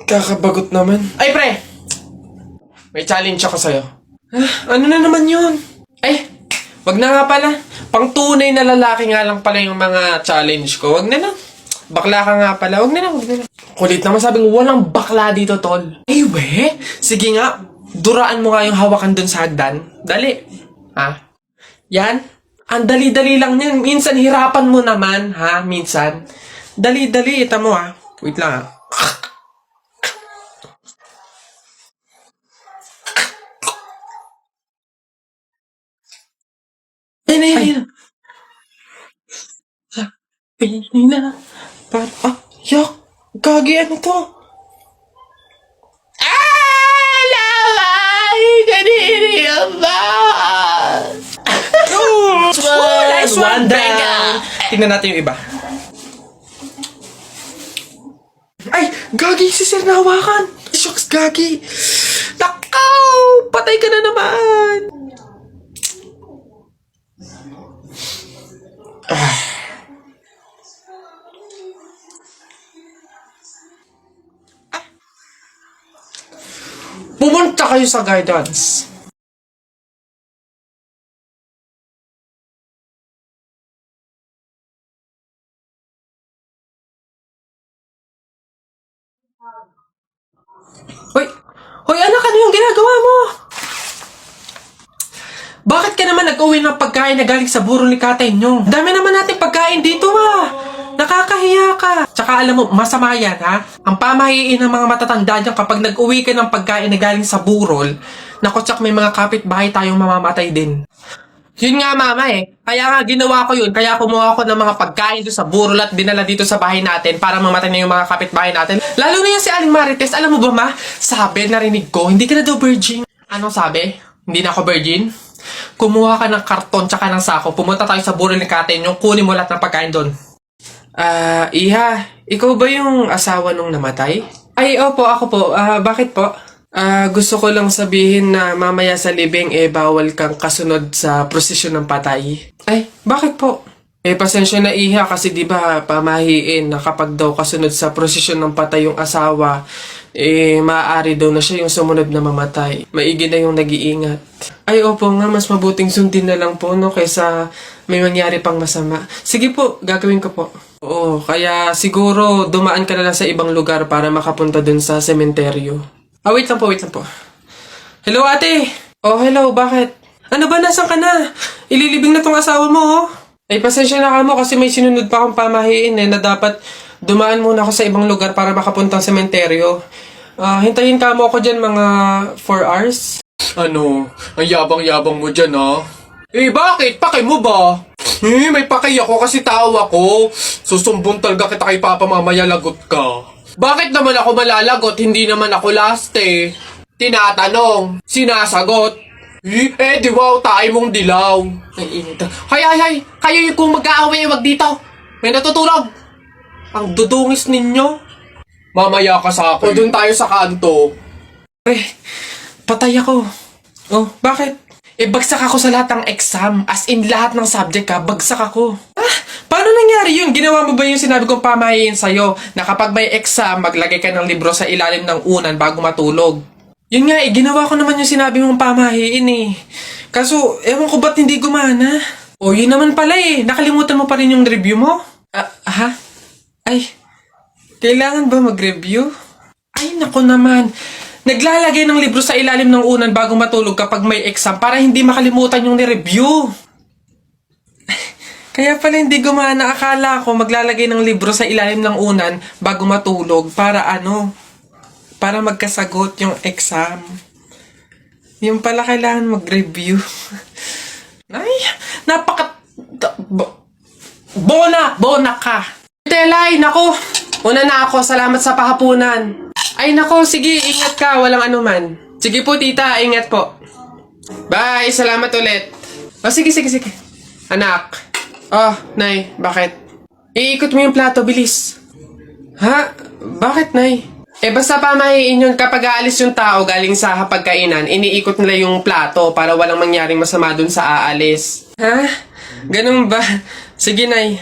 Kakabagot naman. Ay, pre! May challenge ako sa'yo. Ano na naman yun? Ay, wag na nga pala. Pang tunay na lalaki nga lang pala yung mga challenge ko. Wag na lang. Bakla ka nga pala. Wag na lang, wag na lang. Kulit naman, sabi ko, walang bakla dito, tol. Ay, we? Sige nga, duraan mo nga yung hawakan dun sa hagdan. Dali. Ha? Yan? Ang dali-dali lang yan. Minsan, hirapan mo naman, ha? Minsan. Dali-dali. Ita mo, ha? Wait lang, ha? Yan na, yan, yan. Ay na. Yak. Gagi, ano to? Laway! Kaniri ang ba? Nice one down. Tingnan natin yung iba. Ay! Gagi, si Sir nahawakan. Shucks, Gagi. Takaw! Patay ka na naman. Pumunta kayo sa guidance. Hoy! Hoy, anak, ano yung ginagawa mo? Bakit ka naman nag-uwi ng pagkain na galing sa burol ni Katay nyo? Dami naman natin pagkain dito, Nakakahiya ka. Tsaka alam mo, masama yan, ha? Ang pamahiin ng mga matatanda dyan kapag nag-uwi ka ng pagkain na galing sa burol, naku, tsak may mga kapitbahay tayong mamamatay din. Yun nga, mama, Kaya nga ginawa ko yun. Kaya kumuha ko ng mga pagkain doon sa burol at dinala dito sa bahay natin para mamatay na yung mga kapitbahay natin. Lalo na yan si Aling Marites. Alam mo ba, ma? Sabi, narinig ko, hindi ka na daw virgin. Anong sabi? Hindi na ako virgin? Kumuha ka ng karton tsaka ng sako. Pumunta tayo sa burol ni Katay yung kunin mo lahat ng pagkain doon. Iha, ikaw ba yung asawa nung namatay? Ay, opo, ako po. Bakit po? Gusto ko lang sabihin na mamaya sa libing, bawal kang kasunod sa prosesyon ng patay. Ay, bakit po? Pasensya na, Iha, kasi di ba pamahiin na kapag daw kasunod sa prosesyon ng patay yung asawa, maaari daw na siya yung sumunod na mamatay. Maigi na yung nag-iingat. Ay, opo nga, mas mabuting sundin na lang po, no, kaysa may mangyari pang masama. Sige po, gagawin ko po. Oo, kaya siguro dumaan ka na lang sa ibang lugar para makapunta dun sa sementeryo. Wait lang po, wait lang po. Hello, ate! Oh, hello, bakit? Ano ba, nasan ka na? Ililibing na tong asawa mo, oh. Ay, pasensya na ka mo kasi may sinunod pa akong pamahiin na dapat dumaan muna ako sa ibang lugar para makapunta sa sementeryo. Hintayin ka mo ako dyan mga 4 hours. Ano? Ang yabang-yabang mo dyan, ha? Bakit? Paki mo ba? May paki ako kasi tao ako. Susumbong talaga kita kay Papa mamaya, lagot ka. Bakit naman ako malalagot? Hindi naman ako last, Tinatanong, sinasagot. Di wow, tayo mong dilaw. Ay, init. Hay, kayo yung kung mag-aaway, wag dito. May natutulog. Ang dudungis ninyo. Mamaya ka sa akin. O dun tayo sa kanto. Patay ako. Oh, bakit? Bagsak ako sa lahat ng exam. As in, lahat ng subject bagsak ako. Paano nangyari yun? Ginawa mo ba yung sinabi kong pamahiin sa'yo na kapag may exam, maglagay ka ng libro sa ilalim ng unan bago matulog? Yun nga, ginawa ko naman yung sinabi mong pamahiin, Kaso, ewan ko ba't hindi gumana? O, yun naman pala, Nakalimutan mo pa rin yung review mo? Ay, kailangan ba mag-review? Ay, nako naman. Naglalagay ng libro sa ilalim ng unan bago matulog kapag may exam para hindi makalimutan yung ni-review. Kaya pala hindi gumana. Akala ko maglalagay ng libro sa ilalim ng unan bago matulog para para magkasagot yung exam. Yung pala kailangan mag-review. Ay, Bona ka. Telay, nako. Una na ako. Salamat sa pahapunan. Ay, nako, sige, ingat ka, walang anuman. Sige po, tita, ingat po. Bye, salamat ulit. Sige. Anak. Nay, bakit? Iikot mo yung plato, bilis. Ha? Bakit, Nay? Basta pamahiin yun, kapag aalis yung tao galing sa hapagkainan, iniikot nila yung plato para walang mangyaring masama dun sa aalis. Ha? Ganun ba? Sige, Nay.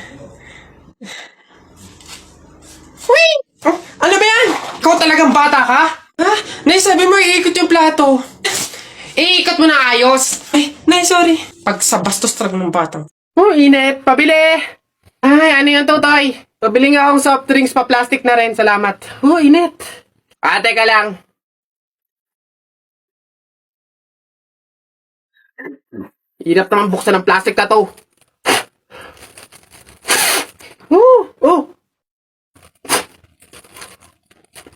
Wait! Oh, ano ba yan? Ikaw talagang bata ka? Ha? Nay, sabi mo iikot yung plato. Iikot mo na ayos. Ay, Nay, sorry. Pag sa bastos talaga ng batang. Oh, init. Pabili! Ay, ano yung tutoy? Pabili nga akong soft drinks pa plastic na rin. Salamat. Oh, init. Teka lang. Hirap naman buksan ng plastic na to. Oh!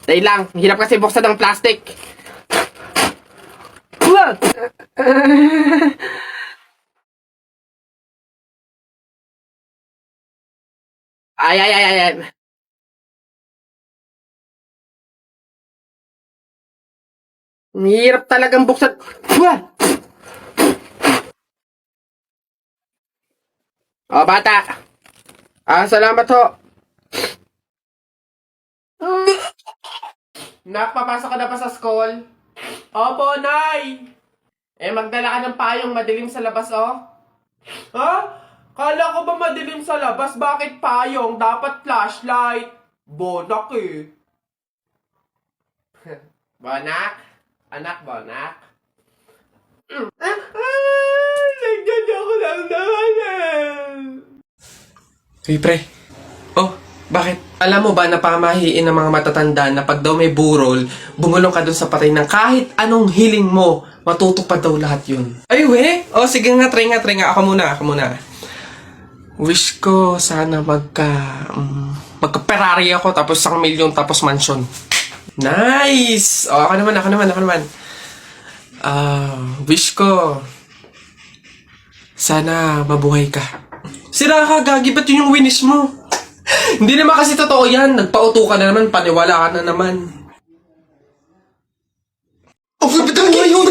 Dahil lang, hirap kasi buksan ng plastic. Ay. Hirap talagang buksan. Oh, bata. Salamat ho. Nak, papasok ka na pa sa school? Opo, Nay. Magdala ka ng payong madilim sa labas, oh. Ha? Kala ko ba madilim sa labas? Bakit payong? Dapat flashlight. Bonak eh. Bonak? Anak, Bonak? Nagdala ko lang naman. Hey, pre. Oh, bakit? Alam mo ba na pamahiin ng mga matatanda na pag daw may burol, bumulong ka dun sa patay ng kahit anong hiling mo, matutupad daw lahat yun. Ay, we? Oh, sige nga, try nga. Ako muna. Wish ko sana magka-Ferrari ako, tapos 1 milyon, tapos mansion. Nice! Oh, ako naman. Wish ko sana mabuhay ka. Sira ka, gagi, ba't yun yung winish mo? Hindi naman kasi totoo yan. Nagpauto ka na naman, paniwala ka na naman. Oh, bitan mo yun!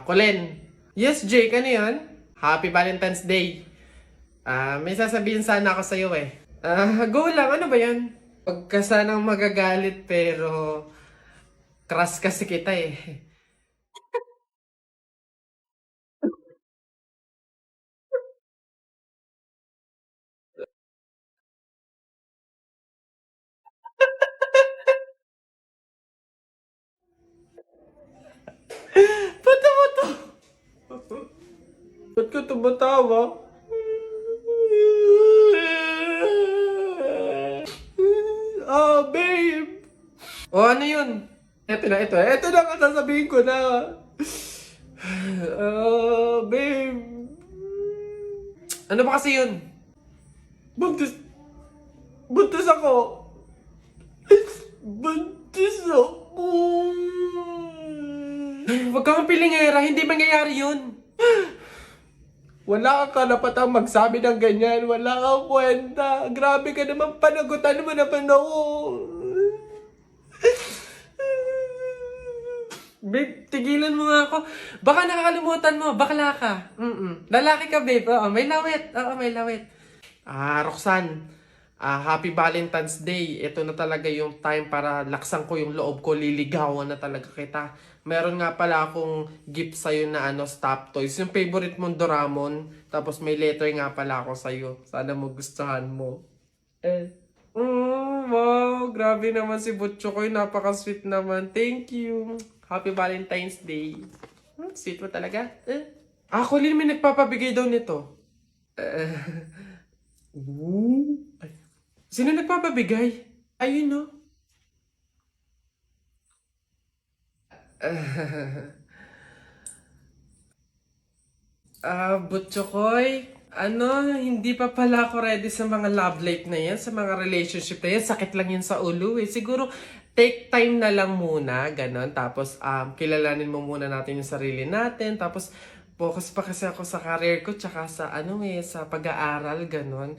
Colin. Yes, Jake, ano yun? Happy Valentine's Day. May sasabihin sana ako sa'yo eh. Go lang, ano ba yan? Huwag ka sanang magagalit pero crush kasi kita eh. Ba't ka tumatawa? Babe! O, ano yun? Ito na ang sasabihin ko na. Babe. Ano ba kasi yun? Buntis ako. Huwag kang pilingera, hindi mangyayari yun. Wala kang karapatang magsabi ng ganyan. Wala kang kwenta. Grabe ka naman, panagutan mo naman ako. Babe, tigilan mo nga ako. Baka nakakalimutan mo, bakla ka. Lalaki ka, babe. Oo, may lawit. Roxanne, Happy Valentine's Day. Ito na talaga yung time para laksan ko yung loob ko. Liligawan na talaga kita. Meron nga pala akong gift sa'yo na stop toys. Yung favorite mong Doraemon. Tapos may letter nga pala ako sa'yo. Sana magustuhan mo. Wow, grabe naman si Butcho ko. Napaka-sweet naman. Thank you. Happy Valentine's Day. Sweet mo talaga. Colin, may nagpapabigay daw nito. Ay. Sino nagpapabigay? Ayun, no? Butchokoy, hindi pa pala ako ready sa mga love life na yan, sa mga relationship na yan. Sakit lang yan sa ulo eh. Siguro, take time na lang muna, ganon. Tapos, kilalanin mo muna natin yung sarili natin. Tapos, focus pa kasi ako sa career ko, tsaka sa, sa pag-aaral, ganon.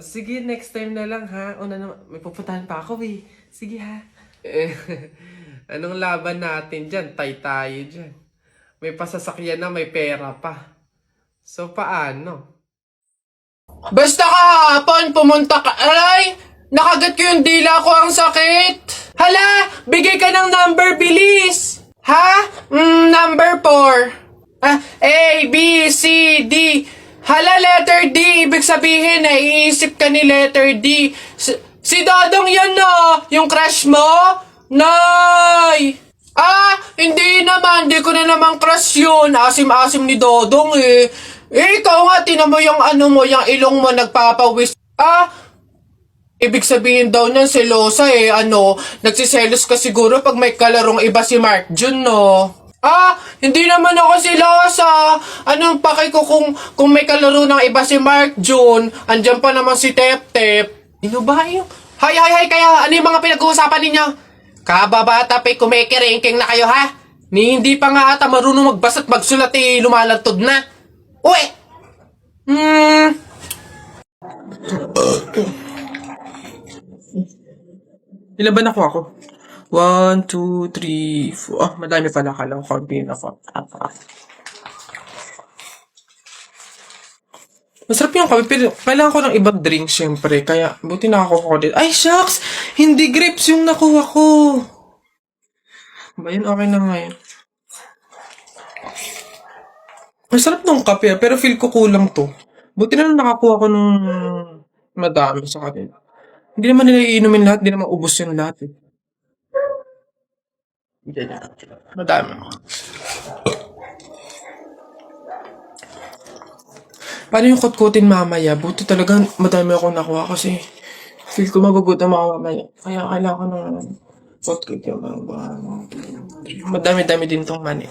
Sige, next time na lang ha. Una naman, may pupuntahan pa ako eh. Sige ha. Anong laban natin dyan? Tayo dyan. May pasasakyan na, may pera pa. So, paano? Basta kahapon, pumunta ka. Aray! Nakagat ko yung dila ko, ang sakit. Hala! Bigay ka ng number, bilis! Ha? Number 4. A, B, C, D. Hala, letter D. Ibig sabihin, naiisip ka ni letter D. Si Dodong yan na! Yung crush mo? Nay! Hindi naman. Hindi ko na naman crush yun. Asim-asim ni Dodong eh. Ikaw nga, tinan mo yung yung ilong mo nagpapawis. Ibig sabihin daw niyan selosa eh. Nagsiselos ka siguro pag may kalarong iba si Mark Jun, no? Hindi naman ako selosa. Anong pakay ko kung may kalaro ng iba si Mark Jun? Andyan pa naman si Tep Tep. Ino ba yung... Hay, kaya ano yung mga pinag-uusapan ninyo? Kababata pa'y kumikiringking na kayo, ha? Hindi pa nga ata marunong magbasa't magsulat eh, lumalantod na. Uy! Ilan ba nakuha ko? 1, 2, 3, 4. Madami pala. Kala ko kaunti na 4. Masarap yung kape, pero kailangan ko ng ibang drink, syempre. Kaya, buti nakakuha ko din. Ay, shucks! Hindi grapes yung nakuha ko. Ba yun? Okay na nga yun. Masarap nung kape, pero feel ko kulang to. Buti na lang nakakuha ko ng madami sa kanila. Hindi naman nila iinumin lahat, hindi naman ubos yung lahat eh. Madami. Paano yung kutkutin mamaya? Buti talaga madami akong nakuha kasi feel ko magugutom ako mamaya. Kaya kailangan ko ng kutkut yung madami-dami din tong mani.